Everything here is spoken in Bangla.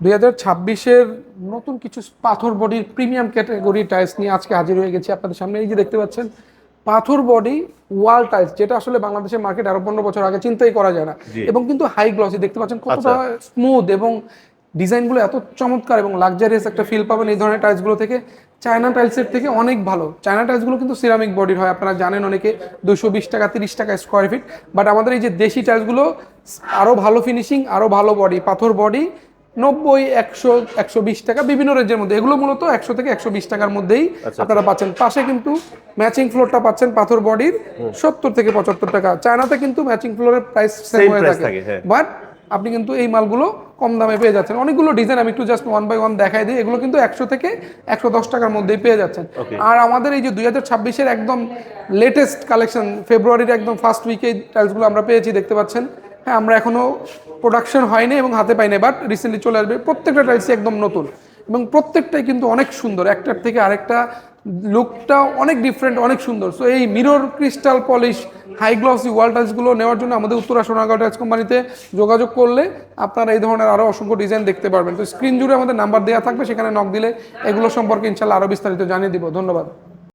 2026-এর নতুন কিছু পাথর বডির প্রিমিয়াম ক্যাটাগরি টাইলস নিয়ে আজকে হাজির হয়ে গেছি আপনাদের সামনে। এই যে দেখতে পাচ্ছেন পাথর বডি ওয়াল টাইলস, যেটা আসলে বাংলাদেশের মার্কেট আরো 15 বছর আগে চিন্তাই করা যায় না। জি। এবং কিন্তু হাই গ্লসি, দেখতে পাচ্ছেন কতটা আচ্ছা। স্মুথ এবং ডিজাইনগুলো এত চমৎকার এবং লাক্সারিয়াস একটা ফিল পাবেন এই ধরনের টাইলসগুলো থেকে। চায়না টাইলসের থেকে অনেক ভালো। চায়না টাইলসগুলো কিন্তু সিরামিক বডির হয়, আপনারা জানেন অনেকে, 220 টাকা 30 টাকা স্কোয়ার ফিট। বাট আমাদের এই যে দেশি টাইলসগুলো আরো ভালো ফিনিশিং, আরো ভালো বডি, পাথর বডি, 90, 100, 120 টাকা বিভিন্ন রেঞ্জের মধ্যে। এগুলো মূলত 100 থেকে 120 টাকার মধ্যেই আপনারা পাচ্ছেন। পাশে কিন্তু ম্যাচিং ফ্লোরটা পাচ্ছেন পাথর বডির 70 থেকে 75 টাকা। চায়নাতে কিন্তু ম্যাচিং ফ্লোরের প্রাইস সেম হয়ে থাকে, বাট আপনি কিন্তু এই মালগুলো কম দামে পেয়ে যাচ্ছেন। অনেকগুলো ডিজাইন আমি একটু জাস্ট 1 বাই 1 দেখাই দিই। এগুলো কিন্তু 100 থেকে 110 টাকার মধ্যেই পেয়ে যাচ্ছেন। আর আমাদের এই যে 2026-এর একদম লেটেস্ট কালেকশন, ফেব্রুয়ারির একদম ফার্স্ট উইকে টাইলসগুলো আমরা পেয়েছি, দেখতে পাচ্ছেন। হ্যাঁ, আমরা এখনো প্রোডাকশন হয়নি এবং হাতে পাইনি, বাট রিসেন্টলি চলে আসবে। প্রত্যেকটা টাইলসই একদম নতুন এবং প্রত্যেকটাই কিন্তু অনেক সুন্দর, একটার থেকে আরেকটা লুকটা অনেক ডিফারেন্ট, অনেক সুন্দর। সো এই mirror crystal polish high glossy wall টাইলসগুলো নেওয়ার জন্য আমাদের উত্তরা সোনাগাঁও টাইলস কোম্পানিতে যোগাযোগ করলে আপনারা এই ধরনের আরও অসংখ্য ডিজাইন দেখতে পারবেন। তো স্ক্রিন জুড়ে আমাদের নাম্বার দেওয়া থাকবে, সেখানে নক দিলে এগুলো সম্পর্কে ইনশাল্লাহ আরও বিস্তারিত জানিয়ে দিব। ধন্যবাদ।